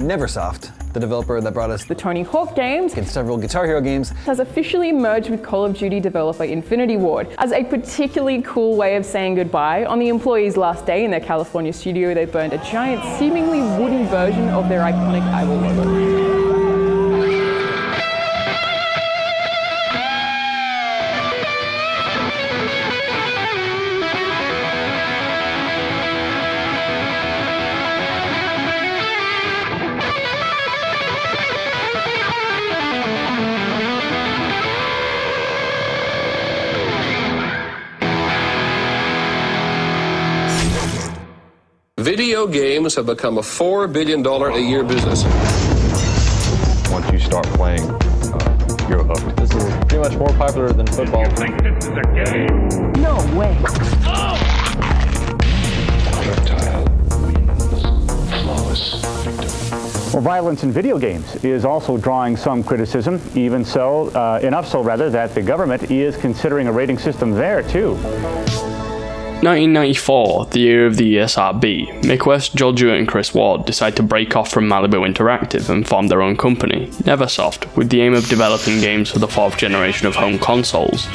Neversoft, the developer that brought us the Tony Hawk games and several Guitar Hero games, has officially merged with Call of Duty developer Infinity Ward as a particularly cool way of saying goodbye. On the employees' last day in their California studio, they burned a giant, seemingly wooden version of their iconic eyeball logo. Video games have become a $4 billion a year business. Once you start playing, you're hooked. This is pretty much more popular than football. You think this is a game? No way. Reptile wins. Flawless victory. Well, violence in video games is also drawing some criticism, even so, enough so rather, that the government is considering a rating system there too. 1994, the year of the ESRB, Mick West, Joel Jewett and Chris Ward decide to break off from Malibu Interactive and form their own company, Neversoft, with the aim of developing games for the fourth generation of home consoles.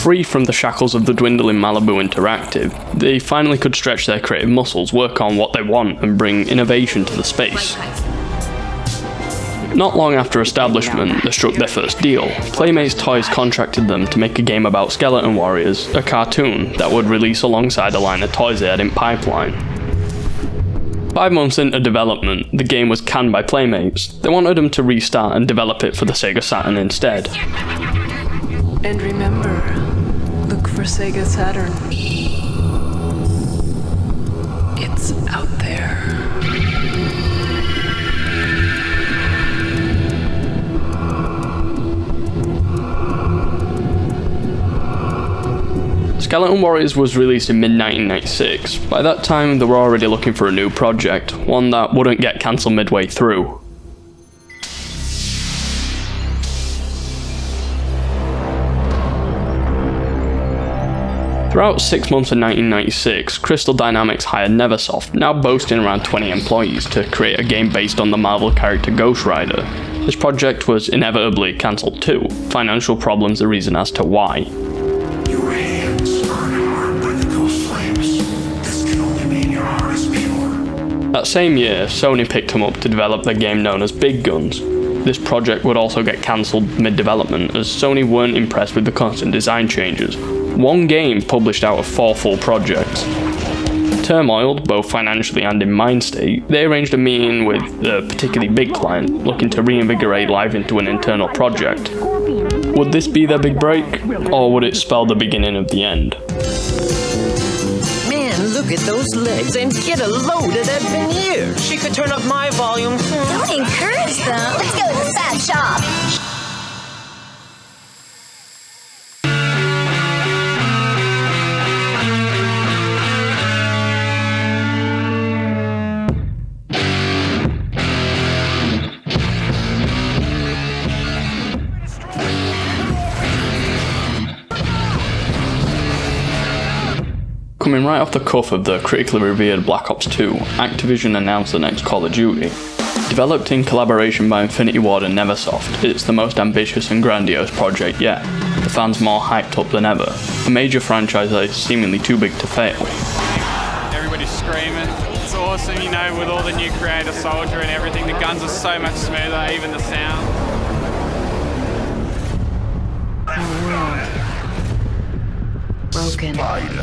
Free from the shackles of the dwindling Malibu Interactive, they finally could stretch their creative muscles, work on what they want, and bring innovation to the space. Not long after establishment, they struck their first deal. Playmates Toys contracted them to make a game about skeleton warriors, a cartoon that would release alongside a line of toys they had in pipeline. 5 months into development, the game was canned by Playmates. They wanted them to restart and develop it for the Sega Saturn instead. And remember, look for Sega Saturn. It's out there. Skeleton Warriors was released in mid-1996. By that time, they were already looking for a new project, one that wouldn't get cancelled midway through. Throughout 6 months of 1996, Crystal Dynamics hired Neversoft, now boasting around 20 employees, to create a game based on the Marvel character Ghost Rider. This project was inevitably cancelled too, financial problems the reason as to why. Your hands are harmed by the ghost flames. This can only mean your heart is pure. That same year, Sony picked him up to develop the game known as Big Guns. This project would also get cancelled mid-development, as Sony weren't impressed with the constant design changes. One game published out of 4 full projects. Turmoiled, both financially and in mind state, they arranged a meeting with a particularly big client, looking to reinvigorate life into an internal project. Would this be their big break, or would it spell the beginning of the end? Man, look at those legs and get a load of that veneer. She could turn up my volume. Don't encourage them. Let's go to the fab shop. Coming right off the cuff of the critically revered Black Ops 2, Activision announced the next Call of Duty. Developed in collaboration by Infinity Ward and Neversoft, it's the most ambitious and grandiose project yet, the fans more hyped up than ever, a major franchise that is seemingly too big to fail. Everybody's screaming, it's awesome, you know, with all the new Creator Soldier and everything, the guns are so much smoother, even the sound. Broken.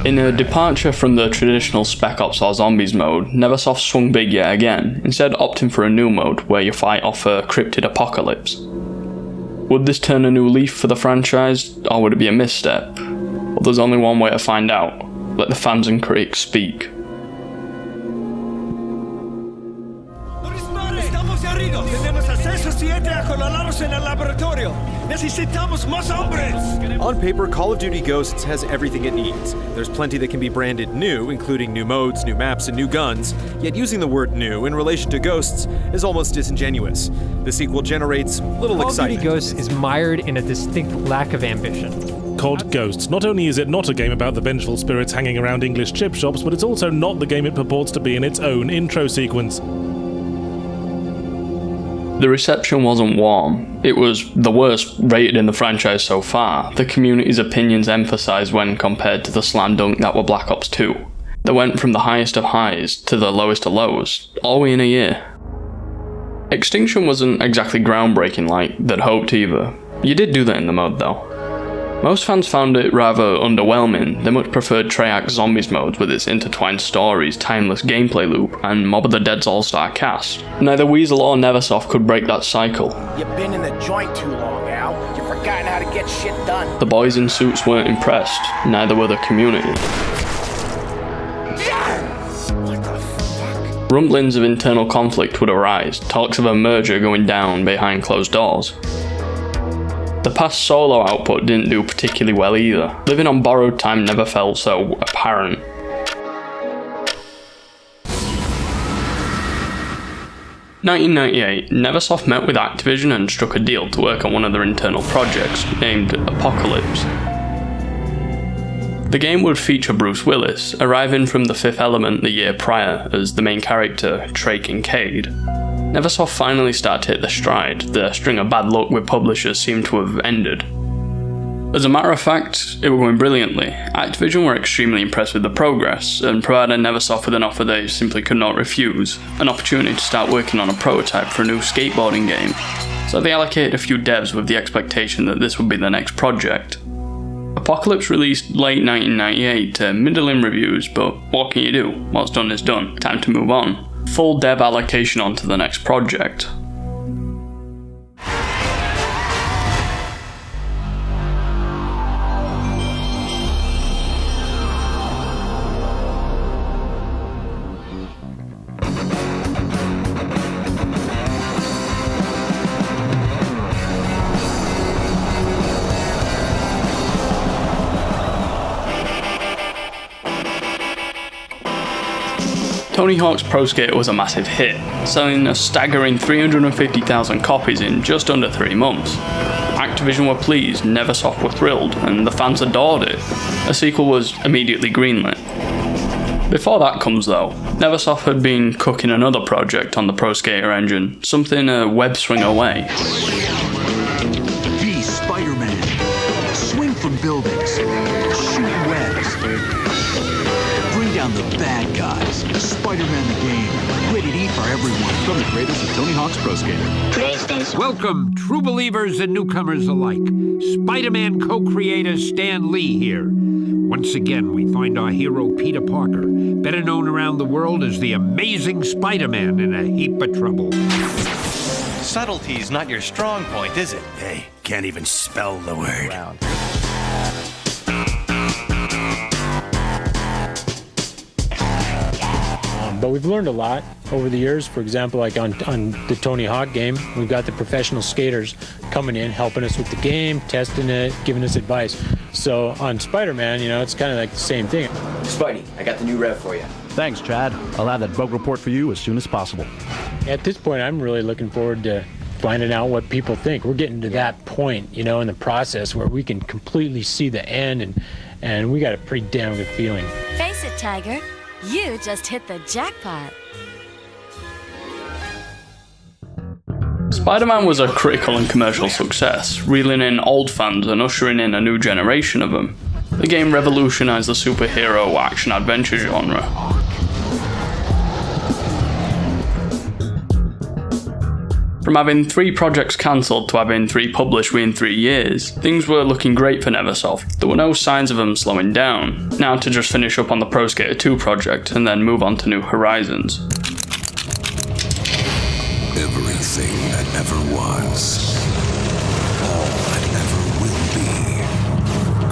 In a departure from the traditional Spec Ops or Zombies mode, Neversoft swung big yet again, instead opting for a new mode where you fight off a cryptid apocalypse. Would this turn a new leaf for the franchise, or would it be a misstep? Well, there's only one way to find out. Let the fans and critics speak. On paper, Call of Duty Ghosts has everything it needs. There's plenty that can be branded new, including new modes, new maps, and new guns, yet using the word new in relation to Ghosts is almost disingenuous. The sequel generates little excitement. Call of Duty Ghosts is mired in a distinct lack of ambition. called Ghosts. Not only is it not a game about the vengeful spirits hanging around English chip shops, but it's also not the game it purports to be in its own intro sequence. The reception wasn't warm. It was the worst rated in the franchise so far. The community's opinions emphasised when compared to the slam dunk that were Black Ops 2. They went from the highest of highs to the lowest of lows, all within a year. Extinction wasn't exactly groundbreaking like they'd hoped either. You did do that in the mode though. Most fans found it rather underwhelming. They much preferred Treyarch's Zombies modes with its intertwined stories, timeless gameplay loop, and Mob of the Dead's all-star cast. Neither Weasel or Neversoft could break that cycle. You've been in the joint too long, Al. You've forgotten how to get shit done. The boys in suits weren't impressed, neither were the community. Rumblings of internal conflict would arise, talks of a merger going down behind closed doors. The past solo output didn't do particularly well either. Living on borrowed time never felt so apparent. In 1998, Neversoft met with Activision and struck a deal to work on one of their internal projects, named Apocalypse. The game would feature Bruce Willis, arriving from The Fifth Element the year prior as the main character, Trey Kincaid. Neversoft finally started to hit their stride. The string of bad luck with publishers seemed to have ended. As a matter of fact, it was going brilliantly. Activision were extremely impressed with the progress, and provided Neversoft with an offer they simply could not refuse, an opportunity to start working on a prototype for a new skateboarding game. So they allocated a few devs with the expectation that this would be the next project. Apocalypse released late 1998 to middling reviews, but what can you do? What's done is done. Time to move on. Full dev allocation onto the next project. Tony Hawk's Pro Skater was a massive hit, selling a staggering 350,000 copies in just under 3 months. Activision were pleased, Neversoft were thrilled, and the fans adored it. A sequel was immediately greenlit. Before that comes though, Neversoft had been cooking another project on the Pro Skater engine, something a web swing away. Be Spiderman. Swing from buildings. Shoot webs. Bring down the bad guys. Spider-Man the game. Rated E for everyone. From the creators of Tony Hawk's Pro Skater. Welcome, true believers and newcomers alike. Spider-Man co-creator Stan Lee here. Once again, we find our hero Peter Parker, better known around the world as the amazing Spider-Man, in a heap of trouble. Subtlety's not your strong point, is it? Hey, can't even spell the word. But we've learned a lot over the years. For example, like on the Tony Hawk game, we've got the professional skaters coming in, helping us with the game, testing it, giving us advice. So on Spider-Man, you know, it's kind of like the same thing. Spidey, I got the new rev for you. Thanks, Chad. I'll have that bug report for you as soon as possible. At this point, I'm really looking forward to finding out what people think. We're getting to that point, you know, in the process where we can completely see the end, and we got a pretty damn good feeling. Face it, Tiger. You just hit the jackpot. Spider-Man was a critical and commercial success, reeling in old fans and ushering in a new generation of them. The game revolutionized the superhero action-adventure genre. From having 3 projects cancelled to having 3 published within 3 years, things were looking great for Neversoft. There were no signs of them slowing down. Now to just finish up on the Pro Skater 2 project and then move on to new horizons. Everything that ever was, all that ever will be,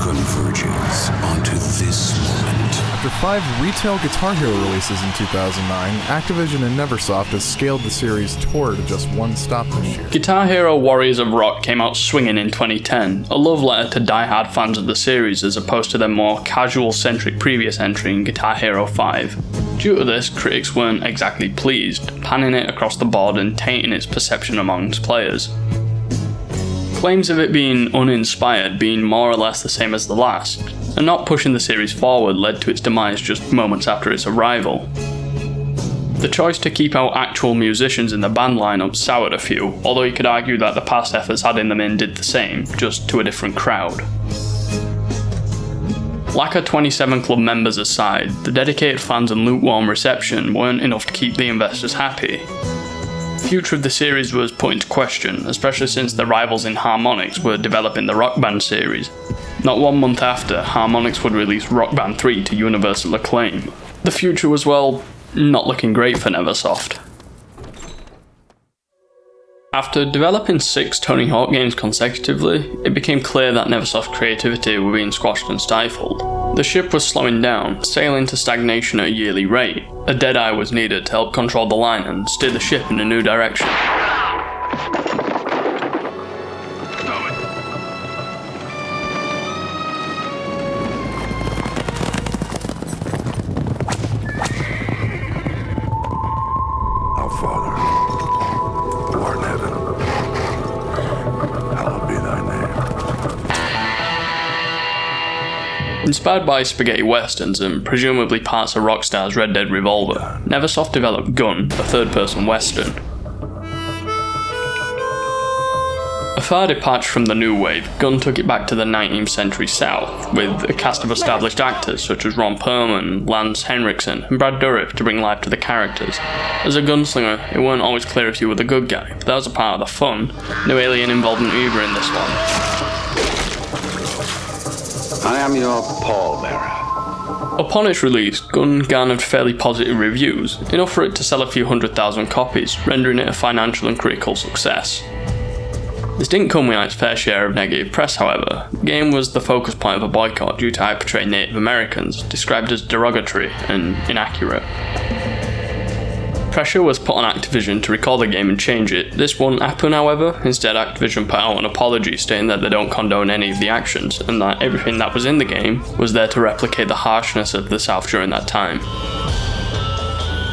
converges onto this moment. After 5 retail Guitar Hero releases in 2009, Activision and Neversoft has scaled the series toward just one stop this year. Guitar Hero Warriors of Rock came out swinging in 2010, a love letter to die-hard fans of the series as opposed to their more casual-centric previous entry in Guitar Hero 5. Due to this, critics weren't exactly pleased, panning it across the board and tainting its perception amongst players. claims of it being uninspired being more or less the same as the last, and not pushing the series forward led to its demise just moments after its arrival. The choice to keep out actual musicians in the band lineup soured a few, although you could argue that the past efforts adding them in did the same, just to a different crowd. Lack of 27 club members aside, the dedicated fans and lukewarm reception weren't enough to keep the investors happy. The future of the series was put into question, especially since the rivals in Harmonix were developing the Rock Band series. Not 1 month after, Harmonix would release Rock Band 3 to universal acclaim. The future was, well, not looking great for Neversoft. After developing 6 Tony Hawk games consecutively, it became clear that Neversoft's creativity were being squashed and stifled. The ship was slowing down, sailing to stagnation at a yearly rate. A deadeye was needed to help control the line and steer the ship in a new direction. Inspired by spaghetti westerns and presumably parts of Rockstar's Red Dead Revolver, Neversoft developed Gun, a third-person western. A far departure from the new wave, Gun took it back to the 19th century South, with a cast of established actors such as Ron Perlman, Lance Henriksen, and Brad Dourif to bring life to the characters. As a gunslinger, it weren't always clear if you were the good guy, but that was a part of the fun. No alien involvement either in this one. I am your pallbearer. Upon its release, Gun garnered fairly positive reviews, enough for it to sell a few 100,000 copies, rendering it a financial and critical success. This didn't come without its fair share of negative press, however. The game was the focus point of a boycott due to how it portrayed Native Americans, described as derogatory and inaccurate. Pressure was put on Activision to recall the game and change it. This wouldn't happen, however. Instead, Activision put out an apology stating that they don't condone any of the actions, and that everything that was in the game was there to replicate the harshness of the South during that time.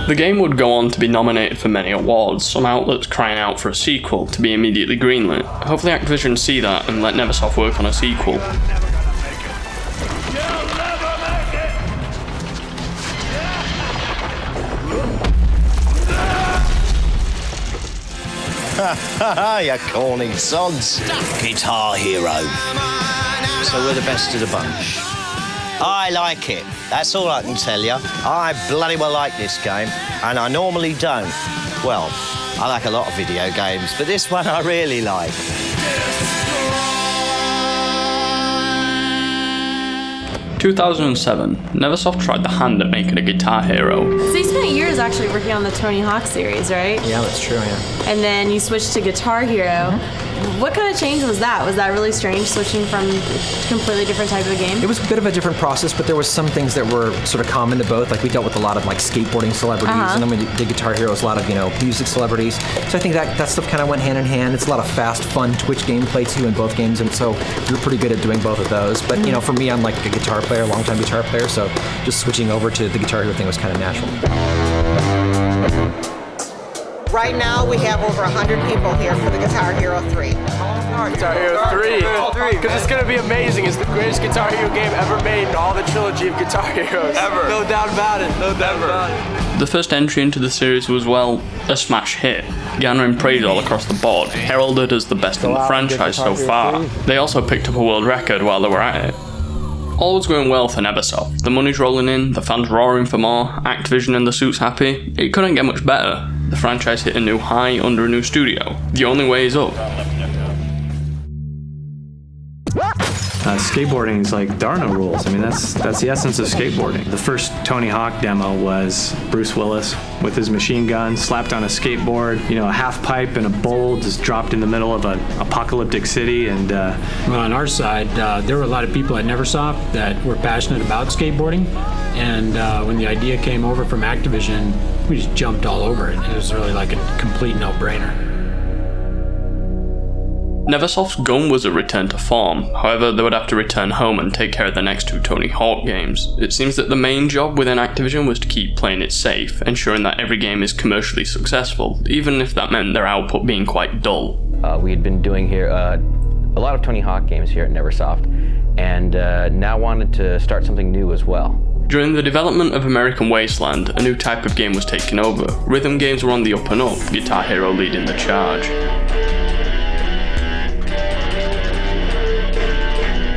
The game would go on to be nominated for many awards, some outlets crying out for a sequel to be immediately greenlit. Hopefully Activision see that and let Neversoft work on a sequel. You corny sods. Guitar Hero. So we're the best of the bunch. I like it. That's all I can tell you. I bloody well like this game, and I normally don't. Well, I like a lot of video games, but this one I really like. In 2007, Neversoft tried the hand at making a Guitar Hero. So you spent years actually working on the Tony Hawk series, right? Yeah, that's true, yeah. And then you switched to Guitar Hero. Mm-hmm. What kind of change was that? Was that really strange, switching from a completely different type of game? It was a bit of a different process, but there was some things that were sort of common to both. Like we dealt with a lot of like skateboarding celebrities, and then we did Guitar Heroes, a lot of music celebrities. So I think that stuff kind of went hand in hand. It's a lot of fast, fun Twitch gameplay too in both games, and so we were pretty good at doing both of those. But for me, I'm like a guitar player, longtime guitar player, so just switching over to the Guitar Hero thing was kind of natural. Right now, we have over 100 people here for the Guitar Hero 3. Guitar Hero 3, because it's going to be amazing. It's the greatest Guitar Hero game ever made in all the trilogy of Guitar Heroes. Ever. No doubt about it. No doubt about it. The first entry into the series was, well, a smash hit, garnering praise all across the board, heralded as the best in the franchise so far. They also picked up a world record while they were at it. All was going well for Neversoft. The money's rolling in, the fans roaring for more, Activision and the suits happy. It couldn't get much better. The franchise hit a new high under a new studio. The only way is up. Skateboarding is like there are no rules. I mean, that's the essence of skateboarding. The first Tony Hawk demo was Bruce Willis with his machine gun slapped on a skateboard, a half pipe and a bowl just dropped in the middle of an apocalyptic city. And well, on our side, there were a lot of people at Neversoft that were passionate about skateboarding, and when the idea came over from Activision, we just jumped all over it. It was really like a complete no-brainer. Neversoft's Gun was a return to form, however they would have to return home and take care of the next 2 Tony Hawk games. It seems that the main job within Activision was to keep playing it safe, ensuring that every game is commercially successful, even if that meant their output being quite dull. We had been doing here a lot of Tony Hawk games here at Neversoft, and now wanted to start something new as well. During the development of American Wasteland, a new type of game was taking over. Rhythm games were on the up and up, Guitar Hero leading the charge.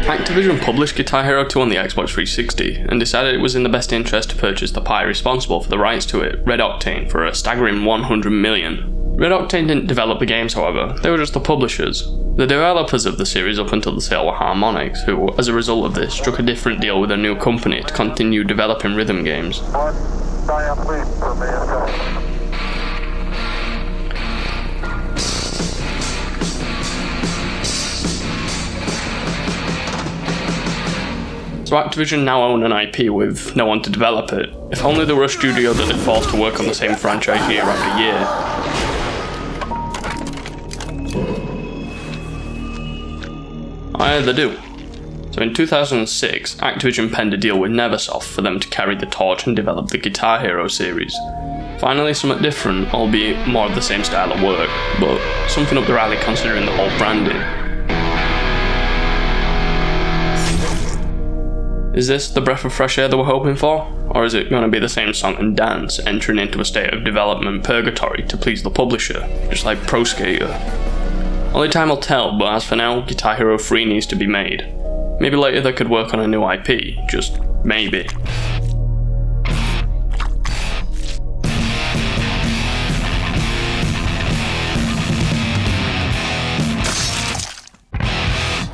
Activision published Guitar Hero 2 on the Xbox 360 and decided it was in the best interest to purchase the party responsible for the rights to it, Red Octane, for a staggering $100 million. Red Octane didn't develop the games, however, they were just the publishers. The developers of the series up until the sale were Harmonix, who, as a result of this, struck a different deal with a new company to continue developing rhythm games. So Activision now own an IP with no one to develop it. If only there were a studio that they'd forced to work on the same franchise year after year. They do. So in 2006, Activision penned a deal with Neversoft for them to carry the torch and develop the Guitar Hero series. Finally something different, albeit more of the same style of work, but something up their alley considering the whole branding. Is this the breath of fresh air that we're hoping for? Or is it going to be the same song and dance, entering into a state of development purgatory to please the publisher, just like Pro Skater? Only time will tell, but as for now, Guitar Hero 3 needs to be made. Maybe later they could work on a new IP, just maybe.